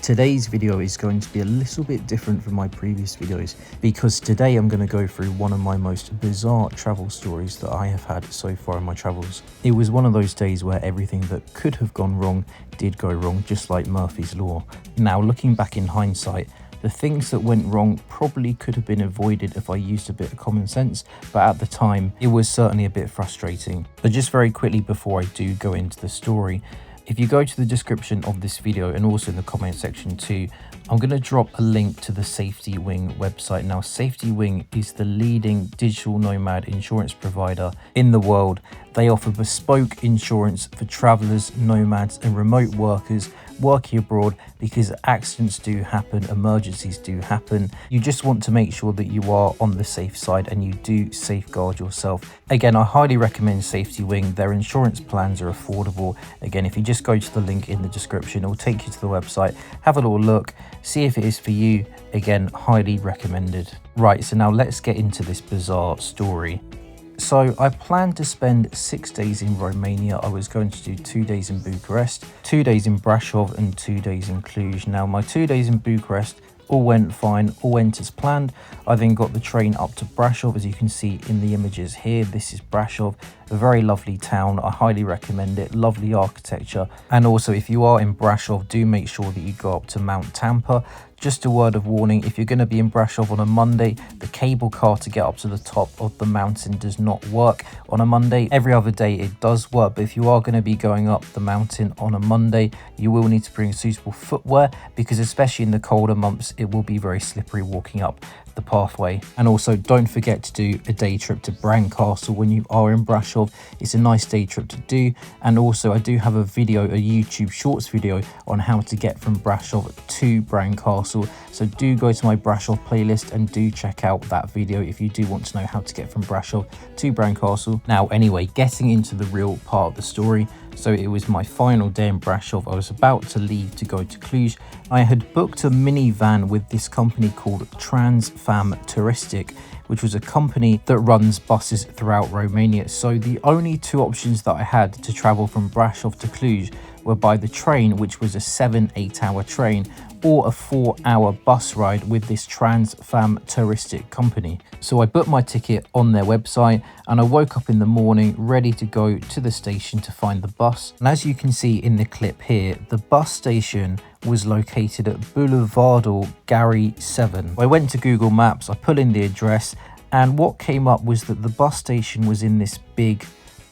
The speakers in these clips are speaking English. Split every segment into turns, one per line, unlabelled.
Today's video is going to be a little bit different from my previous videos because today I'm going to go through one of my most bizarre travel stories that I have had so far in my travels. It was one of those days where everything that could have gone wrong did go wrong, just like Murphy's Law. Now, looking back in hindsight, the things that went wrong probably could have been avoided if I used a bit of common sense, but at the time, it was certainly a bit frustrating. But just very quickly before I do go into the story, if you go to the description of this video and also in the comment section too, I'm going to drop a link to the Safety Wing website. Now, Safety Wing is the leading digital nomad insurance provider in the world. They offer bespoke insurance for travelers, nomads and remote workers working abroad because accidents do happen, emergencies do happen. You just want to make sure that you are on the safe side and you do safeguard yourself. Again, I highly recommend Safety Wing. Their insurance plans are affordable. Again, if you just go to the link in the description, it will take you to the website. Have a little look, see if it is for you. Again, highly recommended. Right, so now let's get into this bizarre story. So I planned to spend 6 days in Romania. I was going to do 2 days in Bucharest, 2 days in Brasov and 2 days in Cluj. Now my 2 days in Bucharest all went fine, all went as planned. I then got the train up to Brasov, as you can see in the images here. This is Brasov, a very lovely town. I highly recommend it, lovely architecture. And also, if you are in Brasov, do make sure that you go up to Mount Tampa. Just a word of warning, if you're going to be in Brasov on a Monday, the cable car to get up to the top of the mountain does not work on a Monday. Every other day it does work, but if you are going to be going up the mountain on a Monday, you will need to bring suitable footwear because especially in the colder months, it will be very slippery walking up the pathway. And also, don't forget to do a day trip to Bran Castle when you are in Brasov. It's a nice day trip to do. And also, I do have a video, a YouTube Shorts video on how to get from Brasov to Bran Castle. So do go to my Brasov playlist and do check out that video if you do want to know how to get from Brasov to Bran Castle. Now, anyway, getting into the real part of the story. So it was my final day in Brasov. I was about to leave to go to Cluj. I had booked a minivan with this company called Transfam Touristic, which was a company that runs buses throughout Romania. So the only two options that I had to travel from Brasov to Cluj were by the train, which was a 7-8 hour train, or a 4-hour bus ride with this Transfam Touristic company. So I booked my ticket on their website and I woke up in the morning ready to go to the station to find the bus. And as you can see in the clip here, the bus station was located at Boulevardul Gary 7. I went to Google Maps, I put in the address, and what came up was that the bus station was in this big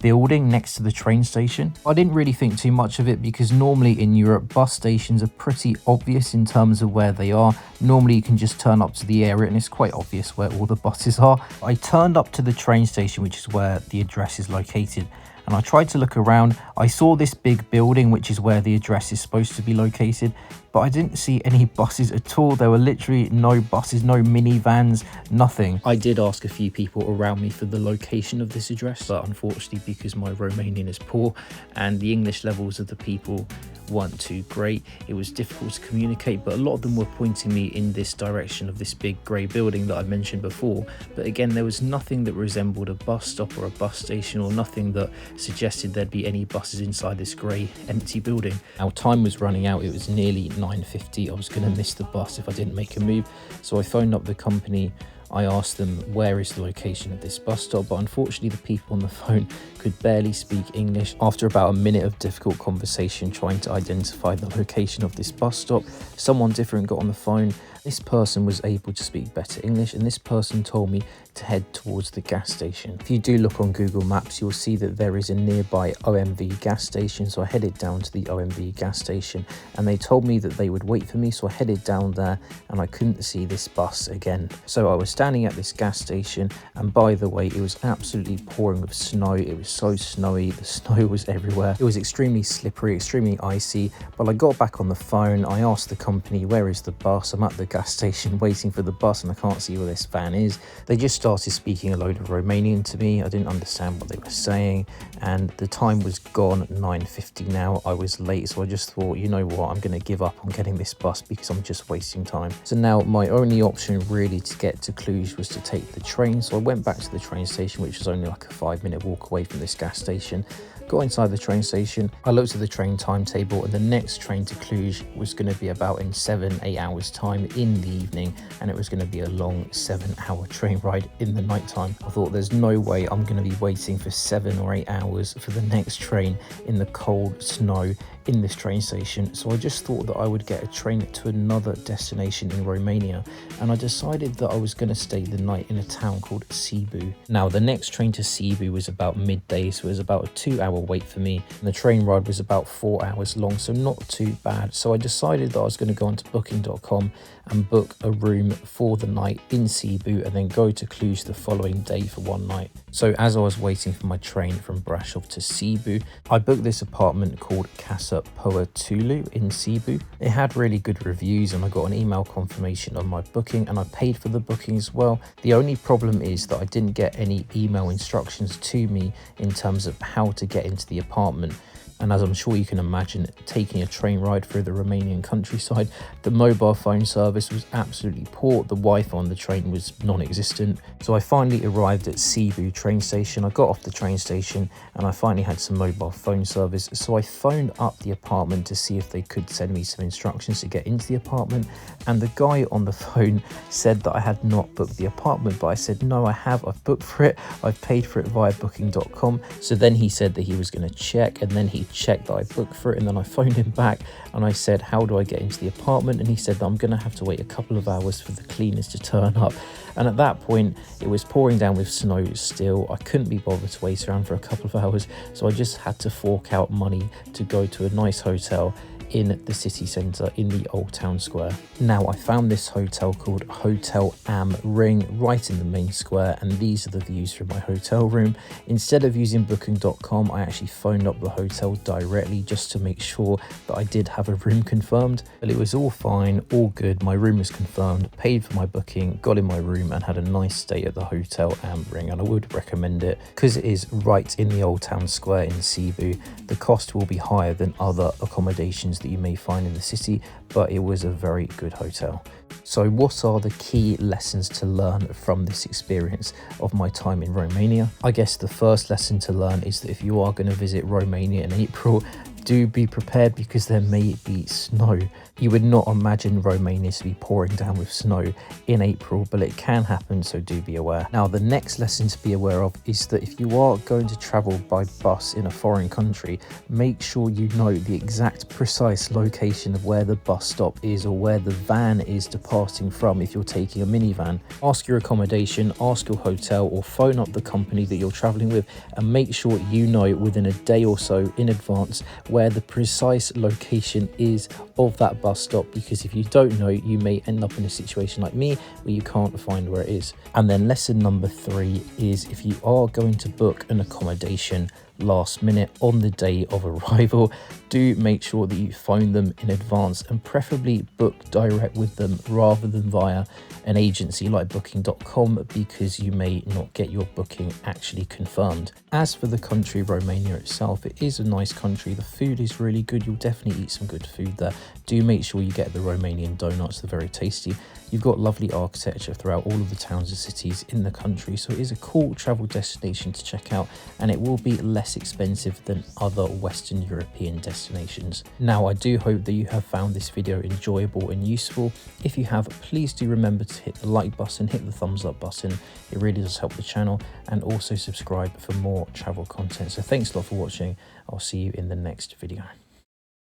building next to the train station. I didn't really think too much of it because normally in Europe, bus stations are pretty obvious in terms of where they are. Normally you can just turn up to the area and it's quite obvious where all the buses are. I turned up to the train station, which is where the address is located, and I tried to look around. I saw this big building, which is where the address is supposed to be located, but I didn't see any buses at all. There were literally no buses, no minivans, nothing. I did ask a few people around me for the location of this address, but unfortunately, because my Romanian is poor and the English levels of the people weren't too great, it was difficult to communicate, but a lot of them were pointing me in this direction of this big grey building that I mentioned before. But again, there was nothing that resembled a bus stop or a bus station, or nothing that suggested there'd be any buses inside this grey empty building. Our time was running out. It was nearly 9:50. I was going to miss the bus if I didn't make a move, so I phoned up the company. I asked them, where is the location of this bus stop? But unfortunately, the people on the phone could barely speak English. After about a minute of difficult conversation trying to identify the location of this bus stop, someone different got on the phone. This person was able to speak better English, and this person told me to head towards the gas station. If you do look on Google Maps, you'll see that there is a nearby OMV gas station. So I headed down to the OMV gas station and they told me that they would wait for me. So I headed down there and I couldn't see this bus again. So I was standing at this gas station, and by the way, it was absolutely pouring with snow. It was so snowy, the snow was everywhere. It was extremely slippery, extremely icy. But I got back on the phone, I asked the company, where is the bus? I'm at the gas station waiting for the bus and I can't see where this van is. They just started speaking a load of Romanian to me. I didn't understand what they were saying, and the time was gone, 9:50 now. I was late, so I just thought, you know what, I'm going to give up on getting this bus because I'm just wasting time. So now my only option really to get to Cluj was to take the train. So I went back to the train station, which was only like a 5-minute walk away from this gas station. Got inside the train station, I looked at the train timetable, and the next train to Cluj was going to be about in 7-8 hours time in the evening, and it was going to be a long 7-hour train ride in the night time. I thought there's no way I'm going to be waiting for 7 or 8 hours for the next train in the cold snow in this train station, so I just thought that I would get a train to another destination in Romania, and I decided that I was going to stay the night in a town called Sibiu. Now the next train to Sibiu was about midday, so it was about a 2-hour wait for me, and the train ride was about 4 hours long, so not too bad. So I decided that I was going to go onto booking.com and book a room for the night in Sibiu and then go to Cluj the following day for one night. So as I was waiting for my train from Brasov to Sibiu, I booked this apartment called Casa Poatulu in Sibiu. It had really good reviews, and I got an email confirmation on my booking, and I paid for the booking as well. The only problem is that I didn't get any email instructions to me in terms of how to get into the apartment. And as I'm sure you can imagine, taking a train ride through the Romanian countryside, the mobile phone service was absolutely poor. The Wi-Fi on the train was non-existent. So I finally arrived at Sibiu train station. I got off the train station and I finally had some mobile phone service. So I phoned up the apartment to see if they could send me some instructions to get into the apartment. And the guy on the phone said that I had not booked the apartment, but I said, no, I have. I've booked for it. I've paid for it via booking.com. So then he said that he was going to check, and then he checked that I booked for it, and then I phoned him back and I said, how do I get into the apartment? And he said that I'm going to have to wait a couple of hours for the cleaners to turn up. And at that point it was pouring down with snow still. I couldn't be bothered to wait around for a couple of hours, so I just had to fork out money to go to a nice hotel in the city centre in the old town square. Now I found this hotel called Hotel Am Ring right in the main square, and these are the views from my hotel room. Instead of using booking.com, I actually phoned up the hotel directly just to make sure that I did have a room confirmed, but it was all fine, all good. My room was confirmed, paid for my booking, got in my room and had a nice stay at the Hotel Am Ring, and I would recommend it because it is right in the old town square in Sibiu. The cost will be higher than other accommodations that you may find in the city, but it was a very good hotel. So what are the key lessons to learn from this experience of my time in Romania? I guess the first lesson to learn is that if you are going to visit Romania in April, do be prepared because there may be snow. You would not imagine Romania to be pouring down with snow in April, but it can happen, so do be aware. Now, the next lesson to be aware of is that if you are going to travel by bus in a foreign country, make sure you know the exact precise location of where the bus stop is or where the van is departing from if you're taking a minivan. Ask your accommodation, ask your hotel, or phone up the company that you're traveling with and make sure you know within a day or so in advance where the precise location is of that bus stop, because if you don't know, you may end up in a situation like me where you can't find where it is. And then lesson number 3 is if you are going to book an accommodation last minute on the day of arrival, do make sure that you phone them in advance and preferably book direct with them rather than via an agency like booking.com, because you may not get your booking actually confirmed. As for the country Romania itself, it is a nice country. The food is really good. You'll definitely eat some good food there. Do make sure you get the Romanian donuts, they're very tasty. You've got lovely architecture throughout all of the towns and cities in the country, so it is a cool travel destination to check out, and it will be less expensive than other Western European destinations. Now, I do hope that you have found this video enjoyable and useful. If you have, please do remember to hit the like button, hit the thumbs up button. It really does help the channel, and also subscribe for more travel content. So thanks a lot for watching. I'll see you in the next video.